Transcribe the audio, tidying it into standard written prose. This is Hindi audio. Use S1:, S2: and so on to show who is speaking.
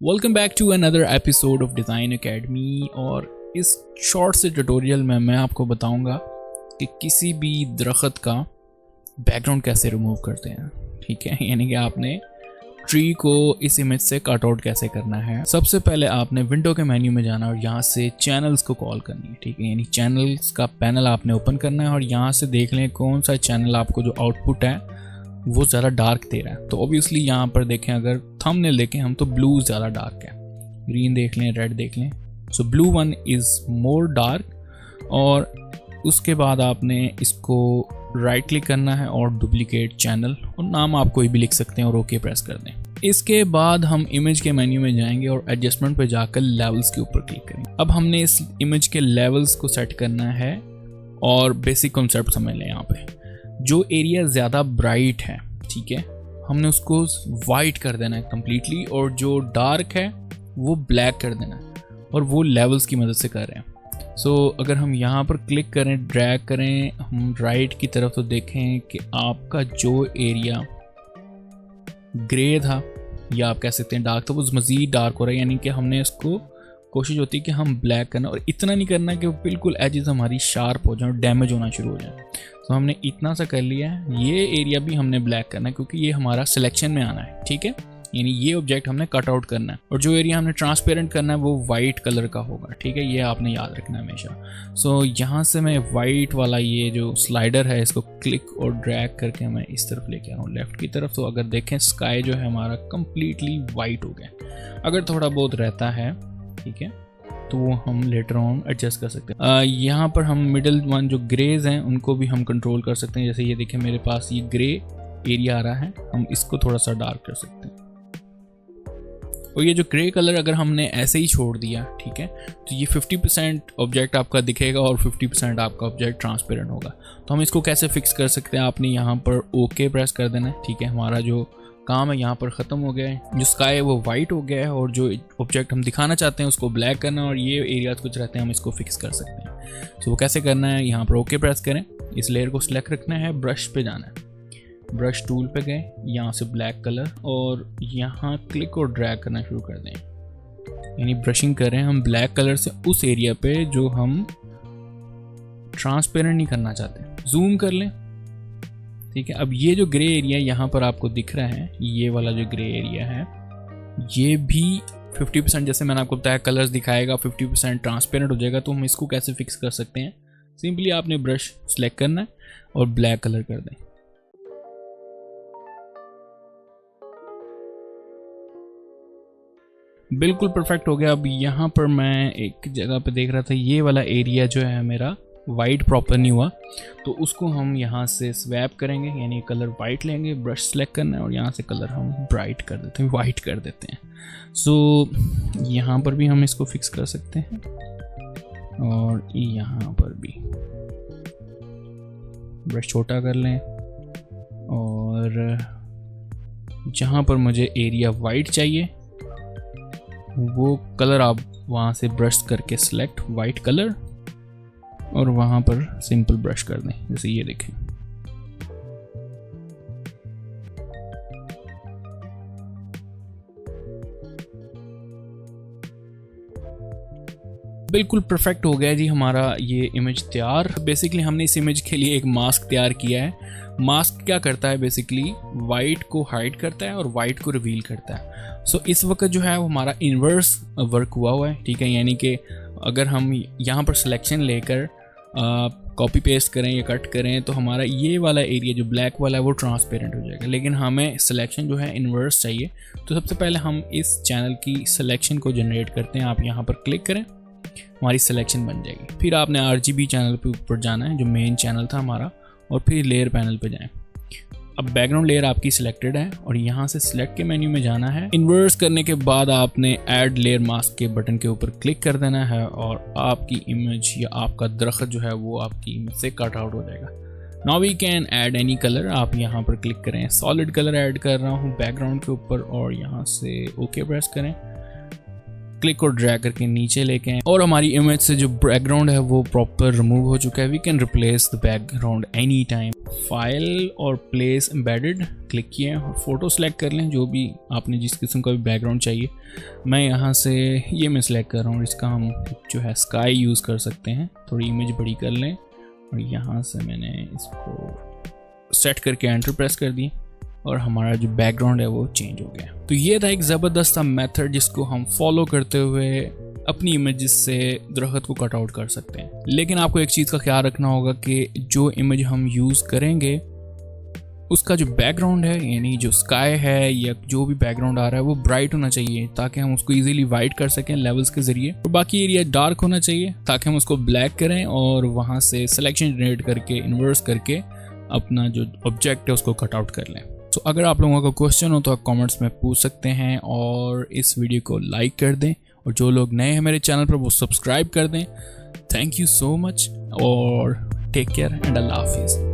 S1: Welcome back to another episode of design academy. और इस शॉर्ट से ट्यूटोरियल में मैं आपको बताऊंगा कि किसी भी दरख्त का बैकग्राउंड कैसे रिमूव करते हैं। ठीक है, यानी कि आपने ट्री को इस इमेज से कट आउट कैसे करना है। सबसे पहले आपने विंडो के मेन्यू में जाना और यहाँ से चैनल्स को कॉल करनी है। ठीक है, यानी चैनल्स का पैनल आपने ओपन करना है और यहाँ से देख लें कौन सा चैनल आपको जो आउटपुट है वो ज़्यादा डार्क दे रहा है। तो ऑब्वियसली यहाँ पर देखें, अगर थंबनेल देखें हम तो ब्लू ज़्यादा डार्क है, ग्रीन देख लें, रेड देख लें। सो blue one is more dark. और उसके बाद आपने इसको राइट क्लिक करना है और डुप्लीकेट चैनल, और नाम आप कोई भी लिख सकते हैं और ओके प्रेस कर दें। इसके बाद हम इमेज के मेन्यू में जाएंगे और एडजस्टमेंट पे जाकर लेवल्स के ऊपर क्लिक करेंगे। अब हमने इस इमेज के लेवल्स को सेट करना है और बेसिक कॉन्सेप्ट समझ लें। यहाँ पे जो एरिया ज़्यादा ब्राइट है, ठीक है, हमने उसको वाइट कर देना है कम्प्लीटली, और जो डार्क है वो ब्लैक कर देना है, और वो लेवल्स की मदद से कर रहे हैं। सो अगर हम यहाँ पर क्लिक करें, ड्रैग करें हम राइट की तरफ, तो देखें कि आपका जो एरिया ग्रे था या आप कह सकते हैं डार्क था, वो मज़ीद डार्क हो रहा है। यानी कि हमने इसको कोशिश होती है कि हम ब्लैक करना, और इतना नहीं करना कि वो बिल्कुल एजेस हमारी शार्प हो जाए और डैमेज होना शुरू हो जाए। तो हमने इतना सा कर लिया है। ये एरिया भी हमने ब्लैक करना है क्योंकि ये हमारा सिलेक्शन में आना है। ठीक है, यानी ये ऑब्जेक्ट हमने कट आउट करना है, और जो एरिया हमने ट्रांसपेरेंट करना है वो वाइट कलर का होगा। ठीक है, ये आपने याद रखना है हमेशा। सो यहाँ से मैं वाइट वाला ये जो स्लाइडर है इसको क्लिक और ड्रैग करके मैं इस तरफ लेके आ रहा हूँ, लेफ्ट की तरफ। तो अगर देखें स्काई जो है हमारा कम्प्लीटली वाइट हो गया। अगर थोड़ा बहुत रहता है, ठीक है, तो वो हम लेटर ऑन एडजस्ट कर सकते हैं। यहाँ पर हम मिडिल वन जो ग्रेज हैं उनको भी हम कंट्रोल कर सकते हैं। जैसे ये देखें मेरे पास ये ग्रे एरिया आ रहा है, हम इसको थोड़ा सा डार्क कर सकते हैं। और ये जो ग्रे कलर अगर हमने ऐसे ही छोड़ दिया, ठीक है, तो ये 50% ऑब्जेक्ट आपका दिखेगा और 50% आपका ऑब्जेक्ट ट्रांसपेरेंट होगा। तो हम इसको कैसे फिक्स कर सकते हैं, आपने यहाँ पर ओके प्रेस कर देना है। ठीक है, हमारा जो काम है यहाँ पर ख़त्म हो गया है। जो स्काई है वो वाइट हो गया है, और जो ऑब्जेक्ट हम दिखाना चाहते हैं उसको ब्लैक करना है, और ये एरियाज कुछ रहते हैं हम इसको फिक्स कर सकते हैं। तो वो कैसे करना है, यहाँ पर ओके प्रेस करें, इस लेयर को सिलेक्ट रखना है, ब्रश पे जाना है, ब्रश टूल पे गए, यहाँ से ब्लैक कलर, और यहाँ क्लिक और ड्रैग करना शुरू कर दें। यानी ब्रशिंग करें हम ब्लैक कलर से उस एरिया पे जो हम ट्रांसपेरेंट नहीं करना चाहते। जूम कर लें। ठीक है, अब ये जो ग्रे एरिया यहाँ पर आपको दिख रहा है, ये वाला जो ग्रे एरिया है, ये भी 50% जैसे मैंने आपको बताया कलर्स दिखाएगा, 50% ट्रांसपेरेंट हो जाएगा। तो हम इसको कैसे फिक्स कर सकते हैं, सिंपली आपने ब्रश सेलेक्ट करना है और ब्लैक कलर कर दें। बिल्कुल परफेक्ट हो गया। अब यहाँ पर मैं एक जगह पे देख रहा था, ये वाला एरिया जो है मेरा वाइट प्रॉपर नहीं हुआ, तो उसको हम यहाँ से स्वैप करेंगे, यानी कलर वाइट लेंगे, ब्रश सेलेक्ट करना है और यहाँ से कलर हम ब्राइट कर देते हैं, वाइट कर देते हैं। सो यहाँ पर भी हम इसको फिक्स कर सकते हैं, और यहाँ पर भी ब्रश छोटा कर लें, और जहाँ पर मुझे एरिया वाइट चाहिए वो कलर आप वहाँ से ब्रश करके सिलेक्ट वाइट कलर, और वहाँ पर सिंपल ब्रश कर दें, जैसे ये देखें। बिल्कुल परफेक्ट हो गया जी हमारा ये इमेज तैयार। बेसिकली हमने इस इमेज के लिए एक मास्क तैयार किया है। मास्क क्या करता है, बेसिकली वाइट को हाइड करता है और वाइट को रिवील करता है। सो इस वक्त जो है वो हमारा इन्वर्स वर्क हुआ है। ठीक है, यानी कि अगर हम यहाँ पर सिलेक्शन लेकर कॉपी पेस्ट करें या कट करें, तो हमारा ये वाला एरिया जो ब्लैक वाला है वो ट्रांसपेरेंट हो जाएगा, लेकिन हमें सिलेक्शन जो है इन्वर्स चाहिए। तो सबसे पहले हम इस चैनल की सिलेक्शन को जनरेट करते हैं। आप यहाँ पर क्लिक करें, हमारी सिलेक्शन बन जाएगी। फिर आपने RGB चैनल पे ऊपर जाना है जो मेन चैनल था हमारा, और फिर लेयर पैनल पे जाएं। अब बैकग्राउंड लेयर आपकी सिलेक्टेड है, और यहाँ से सिलेक्ट के मेन्यू में जाना है। इन्वर्स करने के बाद आपने ऐड लेयर मास्क के बटन के ऊपर क्लिक कर देना है, और आपकी इमेज या आपका दरख्त जो है वो आपकी इमेज से कट आउट हो जाएगा। Now we can add any colour. आप यहाँ पर क्लिक करें, सॉलिड कलर ऐड कर रहा हूँ बैकग्राउंड के ऊपर, और यहाँ से ओके प्रेस करें। क्लिक और ड्रैग करके नीचे लेके आए और हमारी इमेज से जो बैकग्राउंड है वो प्रॉपर रिमूव हो चुका है। We can replace the background any time. File और प्लेस एम्बेडेड क्लिक किए और फोटो सेलेक्ट कर लें, जो भी आपने जिस किस्म का भी बैकग्राउंड चाहिए। मैं यहाँ से ये मैं सेलेक्ट कर रहा हूँ, इसका हम जो है स्काई यूज़ कर सकते हैं। थोड़ी इमेज बड़ी कर लें और यहाँ से मैंने इसको सेट करके एंटर प्रेस कर दी और हमारा जो बैकग्राउंड है वो चेंज हो गया। तो ये था एक ज़बरदस्त मेथड जिसको हम फॉलो करते हुए अपनी इमेज से दरख्त को कट आउट कर सकते हैं। लेकिन आपको एक चीज़ का ख्याल रखना होगा कि जो इमेज हम यूज़ करेंगे उसका जो बैकग्राउंड है, यानी जो स्काई है या जो भी बैकग्राउंड आ रहा है वो ब्राइट होना चाहिए ताकि हम उसको इजीली वाइट कर सकें लेवल्स के ज़रिए। और बाकी एरिया डार्क होना चाहिए ताकि हम उसको ब्लैक करें और वहाँ से सिलेक्शन जनरेट करके इन्वर्स करके अपना जो ऑब्जेक्ट है उसको कट आउट कर लें। तो अगर आप लोगों का क्वेश्चन हो तो आप कमेंट्स में पूछ सकते हैं और इस वीडियो को लाइक कर दें और जो लोग नए हैं मेरे चैनल पर वो सब्सक्राइब कर दें। थैंक यू सो मच और टेक केयर एंड अल्लाह हाफिज़।